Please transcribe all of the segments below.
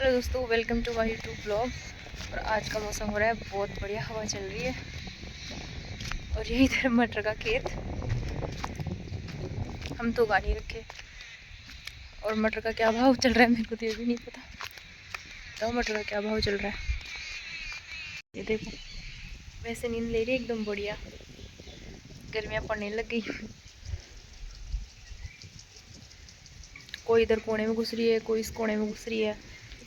Hello दोस्तों, welcome to my YouTube blog. और आज का मौसम हो रहा है बहुत बढ़िया, हवा चल रही है। और यही इधर मटर का खेत, हम तो उगा नहीं रखे। और मटर का क्या भाव चल रहा है मेरे को तो ये भी नहीं पता। तो मटर का क्या भाव चल रहा है ये देखो। वैसे नींद ले रही है एकदम बढ़िया, गर्मियाँ पड़ने लग गई। कोई इधर कोने में घुस रही है, कोई इस कोने में घुस रही है,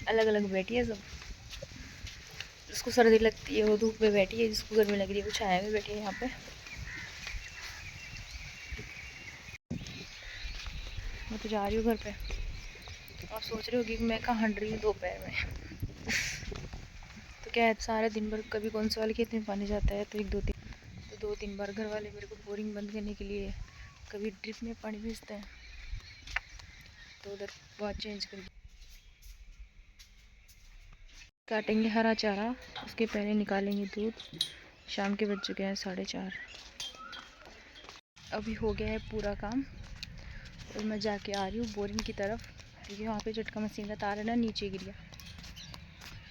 अलग अलग बैठी है सब। जिसको सर्दी लगती है वो धूप में बैठी है, जिसको गर्मी लग रही है वो छाया में बैठी है। यहाँ पे मैं तो जा रही हूँ घर पे। आप सोच रहे हो कि मैं कहाँ हट रही हूँ दोपहर में। तो क्या है, सारा दिन भर कभी कौन से वाले खेत में पानी जाता है तो दो तीन बार घर वाले मेरे को बोरिंग बंद करने के लिए कभी ड्रिप में पानी भेजते हैं, तो उधर बहुत चेंज कर काटेंगे हरा चारा। उसके पहले निकालेंगे दूध। शाम के बज चुके हैं 4:30। अभी हो गया है पूरा काम और मैं जाके आ रही हूँ बोरिंग की तरफ, क्योंकि वहाँ पे झटका मशीन का तार है ना, नीचे गिर गया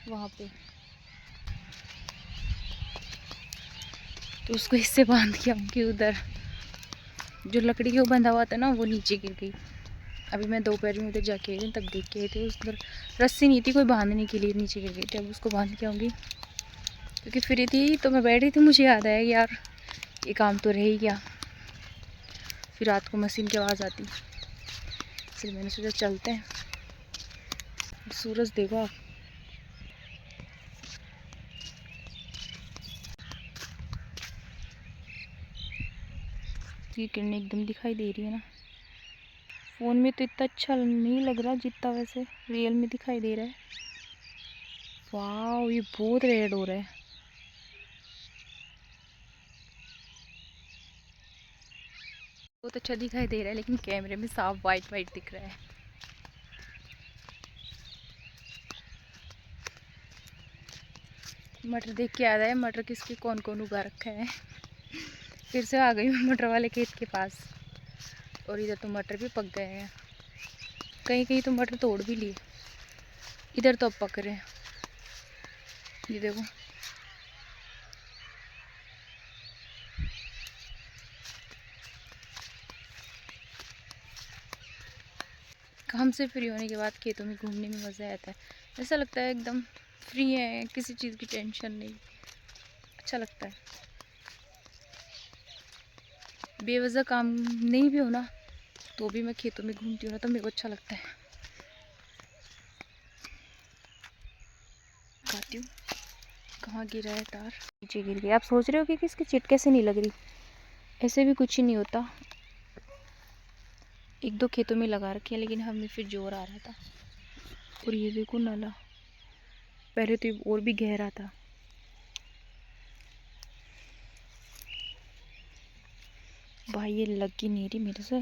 वहाँ पे, तो उसको इससे बांध के आऊँगी। उधर जो लकड़ी के वो बंधा हुआ था ना, वो नीचे गिर गई। अभी मैं दोपहर में उधर जाके आई थी, तब देख के आई थी। उधर रस्सी नहीं थी कोई बांधने के लिए, नीचे गिर गई थी। अब उसको बांध के आऊँगी, क्योंकि फ्री थी तो मैं बैठी थी। मुझे याद आया यार ये काम तो रह ही गया। फिर रात को मशीन की आवाज़ आती, इसलिए मैंने सोचा चलते हैं। सूरज देखो आप, ये किरणें एकदम दिखाई दे रही है ना। फ़ोन में तो इतना अच्छा नहीं लग रहा जितना वैसे रियल में दिखाई दे रहा है। वाह, ये बहुत रेड हो रहा है। बहुत अच्छा दिखाई दे रहा है, लेकिन कैमरे में साफ वाइट वाइट दिख रहा है। मटर देख के याद आया, मटर किसके कौन कौन उगा रखा है। फिर से आ गई मैं मटर वाले खेत के पास। और इधर तो मटर भी पक गए हैं, कहीं कहीं तो मटर तोड़ भी लिए। इधर तो अब पक रहे हैं, ये देखो। काम से फ्री होने के बाद खेतों में घूमने में मज़ा आता है। ऐसा लगता है एकदम फ्री है, किसी चीज़ की टेंशन नहीं, अच्छा लगता है। बेवजह काम नहीं भी हो ना, तो भी मैं खेतों में घूमती हूँ ना, तो मेरे को अच्छा लगता है। खाती हूँ। कहाँ गिरा है तार, नीचे गिर गया। आप सोच रहे हो कि इसकी चिट कैसे नहीं लग रही, ऐसे भी कुछ ही नहीं होता। एक दो खेतों में लगा रखी है, लेकिन हमें फिर जोर आ रहा था। और ये देखो नाला, पहले तो ये और भी गहरा था। भाई ये लग ही नहीं रही मेरे से।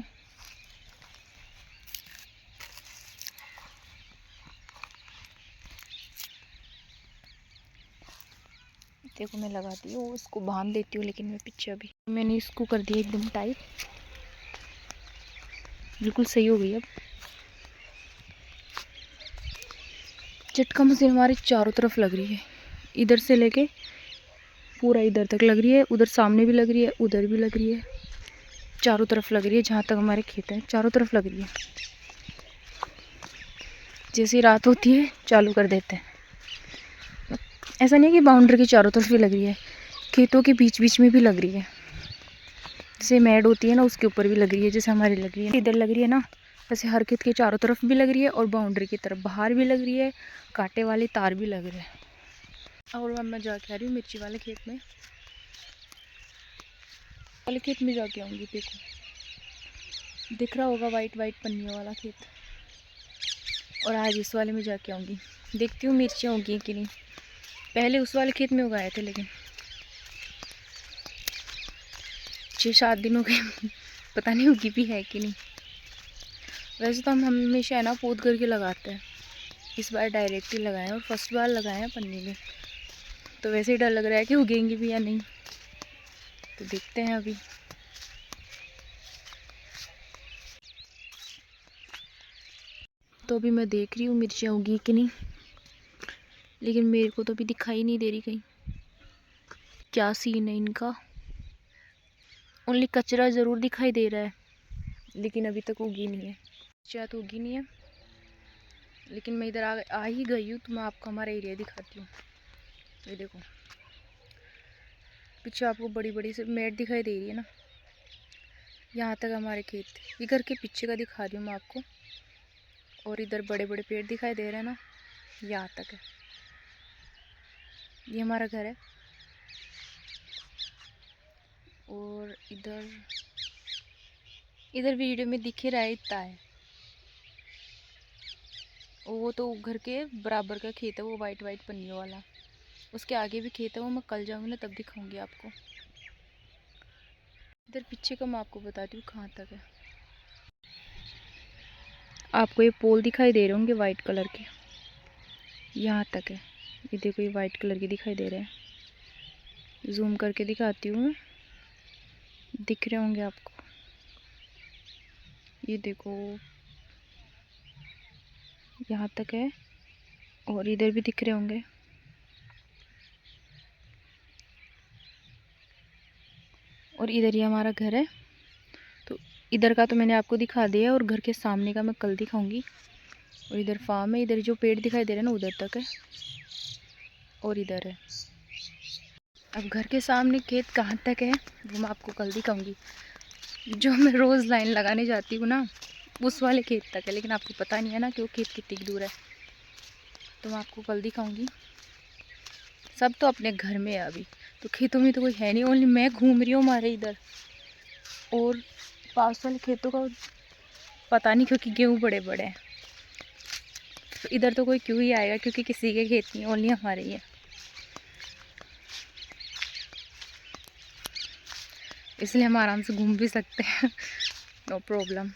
देखो मैं लगाती हूँ, इसको बांध देती हूँ, लेकिन मैं पीछे अभी मैंने इसको कर दिया एकदम टाइट, बिल्कुल सही हो गई। अब झटका मशीन हमारे चारों तरफ लग रही है, इधर से लेके पूरा इधर तक लग रही है। उधर सामने भी लग रही है, उधर भी लग रही है, चारों तरफ लग रही है। जहाँ तक हमारे खेत हैं चारों तरफ लग रही है। जैसी रात होती है चालू कर देते हैं। ऐसा नहीं है कि बाउंड्री के चारों तरफ भी लग रही है, खेतों के बीच बीच में भी लग रही है। जैसे मैड होती है ना, उसके ऊपर भी लग रही है, जैसे हमारी लग रही है इधर लग रही है ना, वैसे हर खेत के चारों तरफ भी लग रही है। और बाउंड्री की तरफ बाहर भी लग रही है, कांटे वाले तार भी लग रहे हैं। और मैं जाके आ रही हूँ मिर्ची वाले खेत में, जाके आऊँगी। देखो दिख रहा होगा वाइट वाइट पन्नियों वाला खेत। और आज इस वाले में जाके आऊँगी, देखती हूँ मिर्चियाँ उगी कि नहीं। पहले उस वाले खेत में उगाए थे, लेकिन 6-7 दिन हो गए पता नहीं उगी भी है कि नहीं। वैसे तो हम हमेशा है ना पोत करके लगाते हैं, इस बार डायरेक्ट ही लगाए हैं। और फर्स्ट बार लगाए हैं पन्नी में, तो वैसे ही डर लग रहा है कि उगेंगी भी या नहीं, तो देखते हैं अभी। तो अभी मैं देख रही हूँ मिर्चियाँ उगी कि नहीं। लेकिन मेरे को तो अभी दिखाई नहीं दे रही कहीं। क्या सीन है इनका। ओनली कचरा ज़रूर दिखाई दे रहा है, लेकिन अभी तक उगी नहीं है। शायद उगी नहीं है, लेकिन मैं इधर आ ही गई हूँ, तो मैं आपको हमारा एरिया दिखाती हूँ। ये देखो पीछे आपको बड़ी बड़ी से मेट दिखाई दे रही है ना, यहाँ तक हमारे खेत। ये घर के पीछे का दिखा रही हूँ मैं आपको। और इधर बड़े बड़े पेड़ दिखाई दे रहे हैं ना, यहाँ तक है। ये हमारा घर है। और इधर इधर वीडियो में दिख ही रहा है, इतना है। वो तो घर के बराबर का खेत है, वो वाइट वाइट पन्नियों वाला। उसके आगे भी खेत है, वो मैं कल जाऊँगी ना तब दिखाऊंगी आपको। इधर पीछे का मैं आपको बताती हूँ कहाँ तक है। आपको ये पोल दिखाई दे रहे होंगे वाइट कलर के, यहाँ तक है। ये देखो ये वाइट कलर के दिखाई दे रहे हैं। जूम करके दिखाती हूँ, दिख रहे होंगे आपको। ये देखो यहाँ तक है, और इधर भी दिख रहे होंगे। और इधर ही हमारा घर है। तो इधर का तो मैंने आपको दिखा दिया, और घर के सामने का मैं कल दिखाऊंगी। और इधर फार्म है, इधर जो पेड़ दिखाई दे रहे हैं ना उधर तक है, और इधर है। अब घर के सामने खेत कहाँ तक है वो मैं आपको कल दिखाऊंगी। जो मैं रोज़ लाइन लगाने जाती हूँ ना, उस वाले खेत तक है, लेकिन आपको पता नहीं है ना कि वो खेत कितनी दूर है। तो मैं आपको कल दिखाऊंगी। सब तो अपने घर में है अभी, तो खेतों में तो कोई है नहीं, ओनली मैं घूम रही हूँ हमारे इधर। और पास वाले खेतों का पता नहीं, क्योंकि गेहूँ बड़े बड़े हैं। तो इधर तो कोई क्यों ही आएगा, क्योंकि किसी के खेत नहीं, ओनली हमारे ही है। इसलिए हम आराम से घूम भी सकते हैं, नो प्रॉब्लम।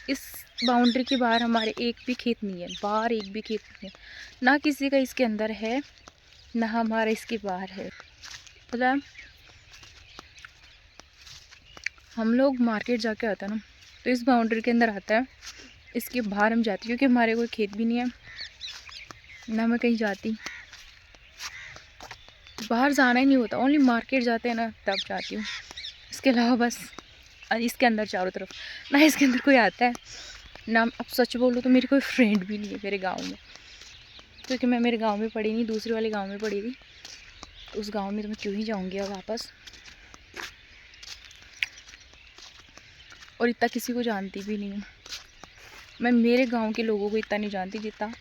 इस बाउंड्री के बाहर हमारे एक भी खेत नहीं है, बाहर एक भी खेत नहीं है। ना किसी का इसके अंदर है, ना हमारा इसके बाहर है। मतलब हम लोग मार्केट जाके आता है ना, तो इस बाउंड्री के अंदर आता है, इसके बाहर हम जाते हैं, क्योंकि हमारे कोई खेत भी नहीं है, ना मैं कहीं जाती। बाहर जाना ही नहीं होता, ओनली मार्केट जाते हैं ना तब जाती हूँ। इसके अलावा बस इसके अंदर चारों तरफ ना इसके अंदर कोई आता है ना। अब सच बोलूँ तो मेरी कोई फ्रेंड भी नहीं है मेरे गांव में, क्योंकि मैं मेरे गांव में पढ़ी नहीं, दूसरे वाले गांव में पढ़ी थी। तो उस गांव में तो मैं क्यों ही जाऊंगी अब वापस। और इतना किसी को जानती भी नहीं हूँ मैं। मेरे गांव के लोगों को इतना नहीं जानती जितना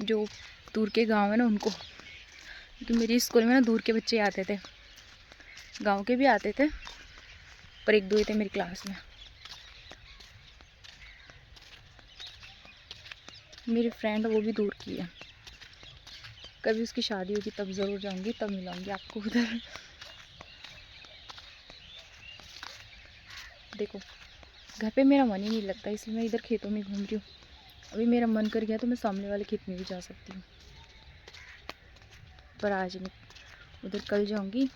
जो दूर के गांव है ना उनको। क्योंकि मेरी स्कूल में ना दूर के बच्चे आते थे, गांव के भी आते थे, पर एक दो ही थे मेरी क्लास में। मेरी फ्रेंड वो भी दूर की है, कभी उसकी शादी होगी तब ज़रूर जाऊंगी, तब मिलाऊंगी आपको उधर। देखो घर पे मेरा मन ही नहीं लगता, इसलिए मैं इधर खेतों में घूम रही हूँ। अभी मेरा मन कर गया तो मैं सामने वाले खेत में भी जा सकती हूँ, पर आज नहीं, उधर कल जाऊंगी।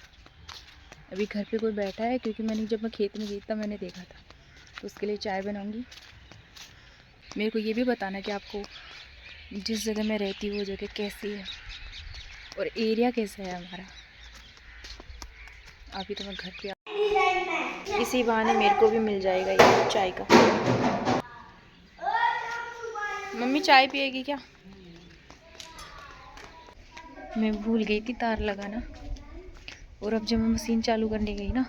अभी घर पे कोई बैठा है, क्योंकि जब मैं खेत में गई तब मैंने देखा था, तो उसके लिए चाय बनाऊंगी। मेरे को ये भी बताना कि आपको जिस जगह मैं रहती हूँ वो जगह कैसी है और एरिया कैसा है हमारा। अभी तो मैं घर पे इसी बहाने मेरे को भी मिल जाएगा ये चाय का। मम्मी चाय पिएगी क्या? मैं भूल गई थी तार लगाना, और अब जब मैं मशीन चालू करने गई ना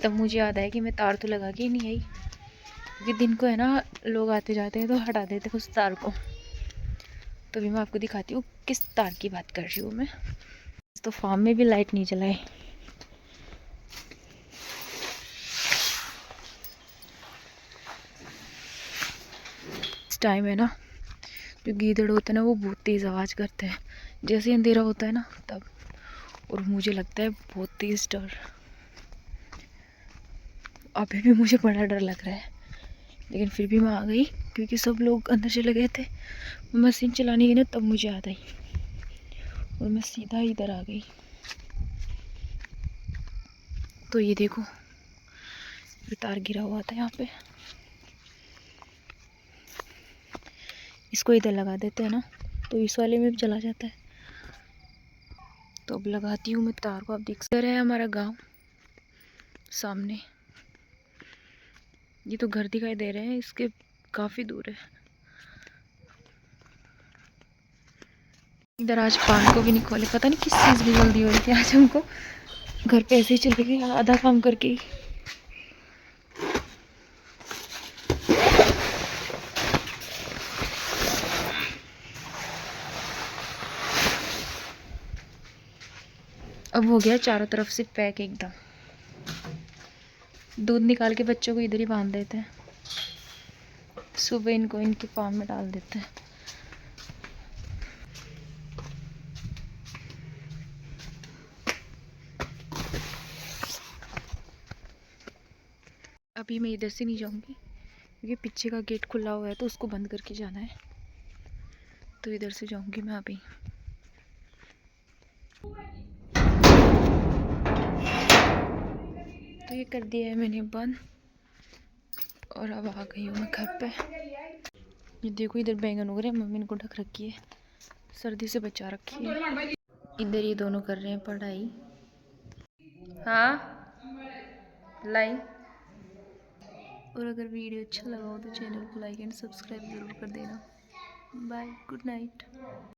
तब मुझे याद आया कि मैं तार तो लगा के ही नहीं आई। क्योंकि दिन को है ना लोग आते जाते हैं तो हटा देते उस तार को। तो भी मैं आपको दिखाती हूँ किस तार की बात कर रही हूँ मैं। तो फार्म में भी लाइट नहीं जलाई। इस टाइम है ना जो गीदड़ होते हैं ना वो बहुत तेज़ आवाज़ करते हैं, जैसे अंधेरा होता है ना तब। और मुझे लगता है बहुत तेज़ डर, अभी भी मुझे बड़ा डर लग रहा है, लेकिन फिर भी मैं आ गई क्योंकि सब लोग अंदर चले गए थे। मशीन चलाने गई ना तब मुझे याद आई, और मैं सीधा इधर आ गई। तो ये देखो ये तार गिरा हुआ था यहाँ पे, इसको इधर लगा देते हैं ना तो इस वाले में भी चला जाता है। तो अब लगाती हूँ मैं तार को। आप देख सकते हैं हमारा गांव सामने, ये तो घर दिखाई दे रहे हैं, इसके काफ़ी दूर है। इधर आज पान को भी नहीं खोले, पता नहीं किस चीज़ की जल्दी हो रही थी आज हमको। घर पे ऐसे ही चल रही है आधा काम करके ही। अब हो गया चारों तरफ से पैक एकदम। दूध निकाल के बच्चों को इधर ही बांध देते हैं, सुबह इनको इनके फार्म में डाल देते हैं। अभी मैं इधर से नहीं जाऊंगी क्योंकि पीछे का गेट खुला हुआ है, तो उसको बंद करके जाना है, तो इधर से जाऊंगी मैं अभी। तो ये कर दिया है मैंने बंद, और अब आ गई हूँ मैं घर पे। ये देखो इधर बैंगन उग रहे हैं, मम्मी ने को ढक रखी है, सर्दी से बचा रखी है। इधर ये दोनों कर रहे हैं पढ़ाई। हाँ लाई। और अगर वीडियो अच्छा लगा हो तो चैनल को लाइक एंड सब्सक्राइब ज़रूर कर देना। Bye, good night.